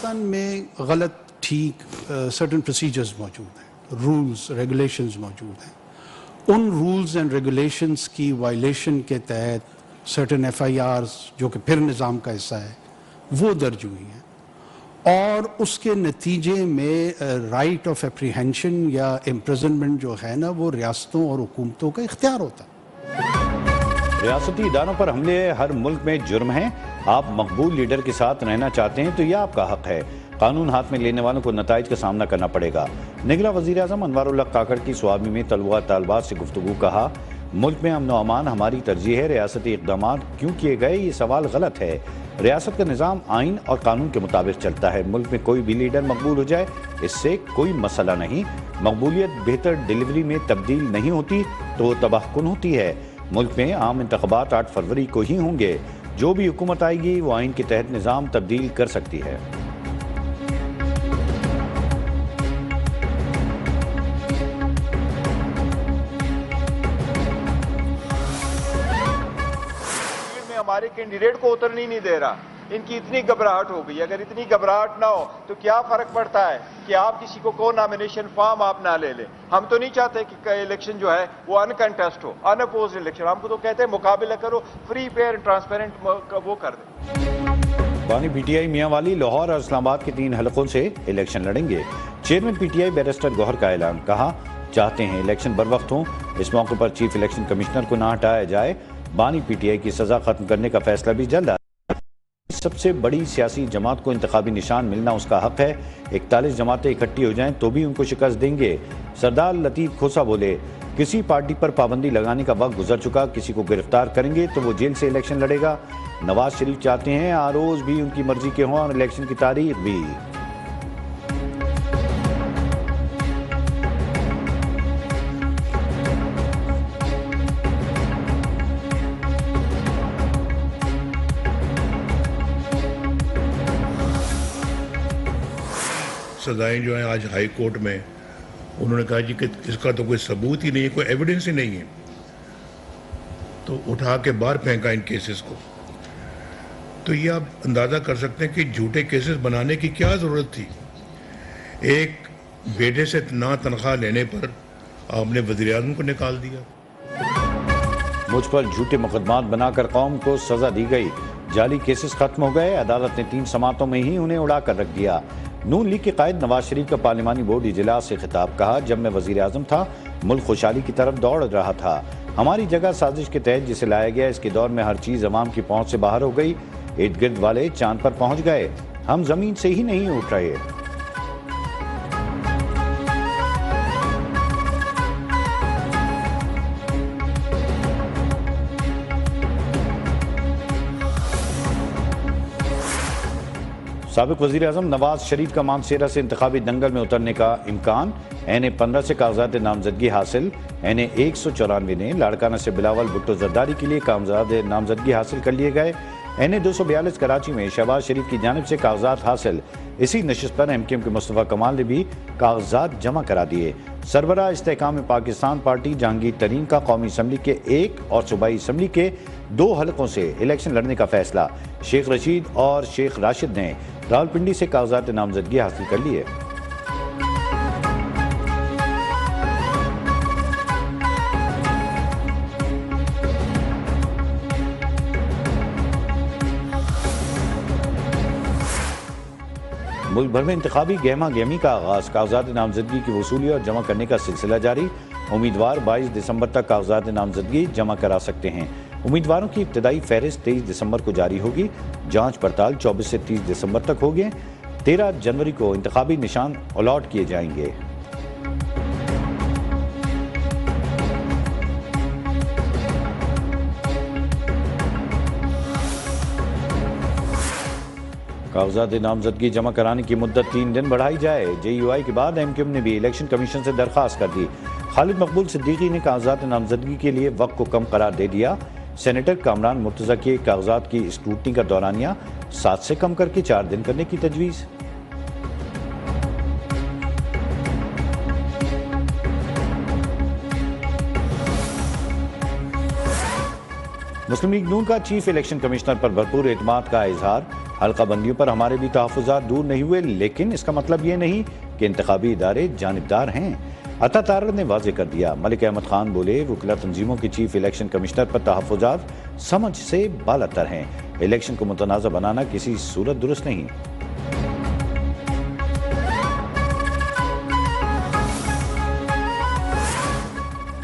पाकिस्तान में गलत ठीक सर्टन प्रोसीजर्स मौजूद हैं, रूल्स रेगुलेशंस मौजूद हैं। उन रूल्स एंड रेगुलेशंस की वायलेशन के तहत सर्टन FIRs जो कि फिर निज़ाम का हिस्सा है वो दर्ज हुई हैं और उसके नतीजे में राइट ऑफ एप्रीहेंशन या इम्प्रिजनमेंट जो है ना वो रियासतों और हुकूमतों का इख्तियार होता है। रियासती इदारों पर हमले हर मुल्क में जुर्म है। आप मकबूल लीडर के साथ रहना चाहते हैं तो यह आपका हक है। कानून हाथ में लेने वालों को नताइज का सामना करना पड़ेगा। निगला वज़ीर आज़म अनवारुल्लाह काकड़ की स्वाबी में तलबा तालबात से गुफ्तगू। कहा, मुल्क में अमन व अमान हमारी तरजीह है। रियासती इक़दामात क्यों किए गए ये सवाल गलत है। रियासत का निज़ाम आइन और कानून के मुताबिक चलता है। मुल्क में कोई भी लीडर मकबूल हो जाए इससे कोई मसला नहीं। मकबूलियत बेहतर डिलीवरी में तब्दील नहीं होती तो तबाहकुन होती है। मुल्क में आम इंतख़ाबात 8 फरवरी को ही होंगे। जो भी हुकूमत आएगी वो आइन के तहत निज़ाम तब्दील कर सकती है। हमारे कैंडिडेट को उतरनी नहीं दे रहा। इनकी इतनी घबराहट हो गई। अगर इतनी घबराहट ना हो तो क्या फर्क पड़ता है कि आप किसी को नॉमिनेशन फॉर्म आप ना ले लें। हम तो नहीं चाहते कि इलेक्शन जो है वो अनकंटेस्ट हो, अनअपोज्ड इलेक्शन। हमको तो कहते हैं मुकाबला करो, फ्री फेयर ट्रांसपेरेंट वो कर दे। बानी PTI मियां वाली लाहौर और इस्लामाबाद के 3 हलकों से इलेक्शन लड़ेंगे। चेयरमैन PTI बैरिस्टर गौहर का ऐलान। कहा, चाहते हैं इलेक्शन बर वक्त हों। इस मौके पर चीफ इलेक्शन कमिश्नर को ना हटाया जाए। बानी PTI की सजा खत्म करने का फैसला भी जल्द आए। सबसे बड़ी सियासी जमात को इंतखाबी निशान मिलना उसका हक है। 41 जमातें इकट्ठी हो जाएं तो भी उनको शिकस्त देंगे। सरदार लतीफ खोसा बोले, किसी पार्टी पर पाबंदी लगाने का वक्त गुजर चुका। किसी को गिरफ्तार करेंगे तो वो जेल से इलेक्शन लड़ेगा। नवाज शरीफ चाहते हैं आरोज भी उनकी मर्जी के हों और इलेक्शन की तारीख भी। सजाएं जो हैं आज हाई कोर्ट में, उन्होंने कहा जी कि इसका तो कोई सबूत ही नहीं है, कोई एविडेंस ही नहीं है, तो उठा के बाहर फेंका इन केसेस को। तो ये आप अंदाज़ा कर सकते हैं कि झूठे केसेस बनाने की क्या ज़रूरत थी। एक बेटे से ना तनख्वाह लेने पर आपने वज़ीर-ए-आज़म को निकाल दिया। मुझ पर झूठे मुकदमात बनाकर कौम को सजा दी गई। जाली केसेस खत्म हो गए। अदालत ने 3 समातों में ही उन्हें उड़ा कर रख दिया। नून लीग के कायद नवाज शरीफ का पार्लिमानी बोर्ड इजलास से खिताब। कहा, जब मैं वजीर आजम था मुल्क खुशहाली की तरफ दौड़ रहा था। हमारी जगह साजिश के तहत जिसे लाया गया इसके दौर में हर चीज अवाम की पहुंच से बाहर हो गई। इर्द गिर्द वाले चांद पर पहुंच गए, हम जमीन से ही नहीं उठ रहे। साबिक वज़ीर आज़म नवाज शरीफ का मानसेरा से इंतखाबी दंगल में उतरने का इम्कान। NA 15 से कागजात नामजदगी हासिल। NA 194 ने लाड़काना से बिलावल भुट्टो जरदारी के लिए कागजात नामजदगी हासिल कर लिए गए। NA 242 कराची में शहबाज शरीफ की जानिब से कागजात हासिल। इसी नशिस्त पर MKM के मुस्तफ़ा कमाल ने भी कागजात जमा करा दिए। सरबराह इस्तेहकाम पाकिस्तान पार्टी जहांगीर तरीन का कौमी असम्बली के 1 और सूबाई असम्बली के 2 हलकों से इलेक्शन लड़ने का फैसला। शेख रशीद और शेख राशिद ने रावलपिंडी से कागजात नामजदगी हासिल कर लिए। मुल्क भर में इंतखाबी गहमा गहमी का आगाज। कागजात नामजदगी की वसूली और जमा करने का सिलसिला जारी। उम्मीदवार 22 दिसंबर तक कागजात नामजदगी जमा करा सकते हैं। उम्मीदवारों की इब्तदाई फहरिस्त 23 दिसंबर को जारी होगी। जांच पड़ताल 24 से 30 दिसंबर तक होगी। 13 जनवरी को इंतखाबी निशान अलॉट किए जाएंगे। कागजात नामजदगी जमा कराने की मुद्दत 3 दिन बढ़ाई जाए। JUI के बाद MKM ने भी इलेक्शन कमीशन से दरख्वास्त कर दी। खालिद मकबूल सिद्दीकी ने कागजात नामजदगी के लिए वक्त को कम करार दे दिया। सेनेटर कामरान मुर्तज़ा के कागजात की स्क्रूटनी का दौरानिया 7 से कम करके 4 दिन करने की तजवीज़। मुस्लिम लीग नून का चीफ इलेक्शन कमिश्नर पर भरपूर एतमाद का इजहार। हल्का बंदियों पर हमारे भी तहफ़्फ़ुज़ात दूर नहीं हुए, लेकिन इसका मतलब ये नहीं कि इंतखाबी इदारे जानिबदार हैं। अता तारड़ ने वाज़े कर दिया। मलिक अहमद खान बोले, वकला तंजीमों के चीफ इलेक्शन कमिश्नर पर तहफ़्फ़ुज़ात समझ से बालातर हैं। इलेक्शन को मुतनाज़ा बनाना किसी सूरत दुरुस्त नहीं।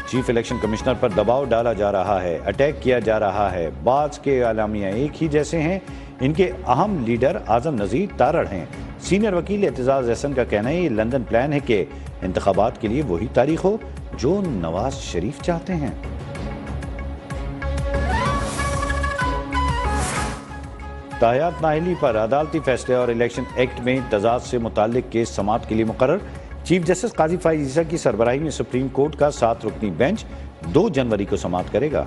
चीफ इलेक्शन कमिश्नर पर दबाव डाला जा रहा है, अटैक किया जा रहा है। बाज़ के आलामिया एक ही जैसे हैं। इनके अहम लीडर आज़म नज़ीर तारड़ हैं। सीनियर वकील एतजाज़ एहसन का कहना है, ये लंदन प्लान है कि इंतखाबात के लिए वही तारीख हो जो नवाज शरीफ चाहते हैं। ताहयात नाअहली पर अदालती फैसले और इलेक्शन एक्ट में तजाद से मुताल्लिक केस समाअत के लिए मुकर्रर। चीफ जस्टिस काजी फाइज ईसा की सरबराही में सुप्रीम कोर्ट का 7 रुकनी बेंच 2 जनवरी को समाअत करेगा।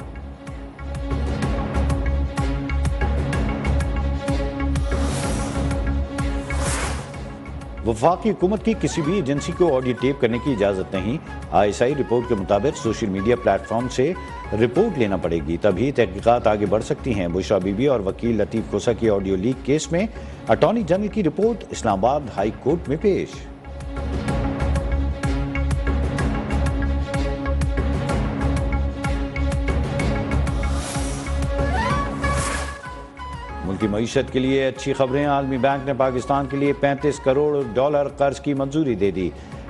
वफाकी हुकूमत की किसी भी एजेंसी को ऑडियो टेप करने की इजाजत नहीं। ISI रिपोर्ट के मुताबिक सोशल मीडिया प्लेटफॉर्म से रिपोर्ट लेना पड़ेगी, तभी तहकीकात आगे बढ़ सकती हैं। बुशरा बीबी और वकील लतीफ खोसा की ऑडियो लीक केस में अटॉर्नी जनरल की रिपोर्ट इस्लामाबाद हाई कोर्ट में पेश। मुल्की मईशत के लिए अच्छी खबरें। आलमी बैंक ने पाकिस्तान के लिए $35 करोड़ कर्ज की मंजूरी दे दी।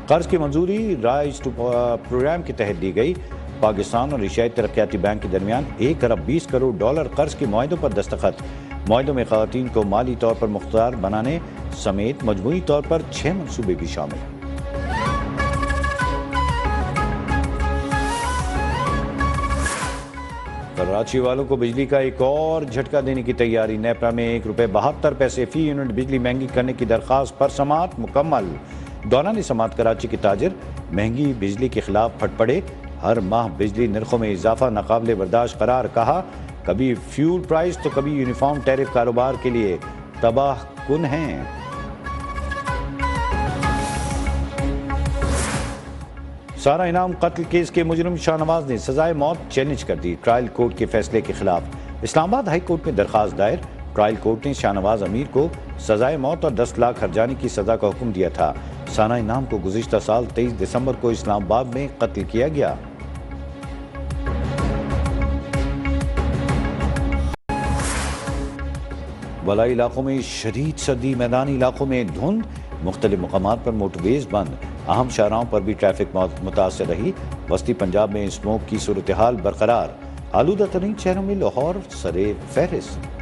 कर्ज की मंजूरी राइज टू प्रोग्राम के तहत दी गई। पाकिस्तान और एशियाई तरक्याती बैंक के दरमियान $1 अरब 20 करोड़ कर्ज के मुआहदों पर दस्तखत। मुआहदों में खवातीन को माली तौर पर मुख्तार बनाने समेत मजमूई तौर पर 6 मनसूबे भी शामिल। कराची वालों को बिजली का एक और झटका देने की तैयारी। नेपरा में ₹1.72 फी यूनिट बिजली महंगी करने की दरखास्त पर समाअत मुकम्मल। दौरान समाअत कराची के ताजिर महंगी बिजली के खिलाफ फट पड़े। हर माह बिजली निर्खों में इजाफा नाकाबिले बर्दाश्त करार। कहा, कभी फ्यूल प्राइस तो कभी यूनिफॉर्म टैरिफ कारोबार के लिए तबाह कुन हैं। सारा इनाम कत्ल केस के मुजरिम शाहनवाज ने सजाए मौत चैलेंज कर दी। ट्रायल कोर्ट के फैसले के खिलाफ इस्लामाबाद हाई कोर्ट में दरखास्त दायर। ट्रायल कोर्ट ने शाहनवाज अमीर को सजाए मौत और 10 लाख हर्जाने की सजा का हुक्म दिया था। सारा इनाम को गुज़िश्ता साल 23 दिसंबर को इस्लामाबाद में कत्ल किया गया। वलाई इलाकों में शदीद सर्दी, मैदानी इलाकों में धुंध, मुख्तलिफ मकामात पर मोटरवेज बंद। अहम शाहराहों पर भी ट्रैफिक मुतासर रही। वस्ती पंजाब में स्मोक की सूरत हाल बरकरार। आलूदा तरीन शहरों में लाहौर सरे फहरिस्त।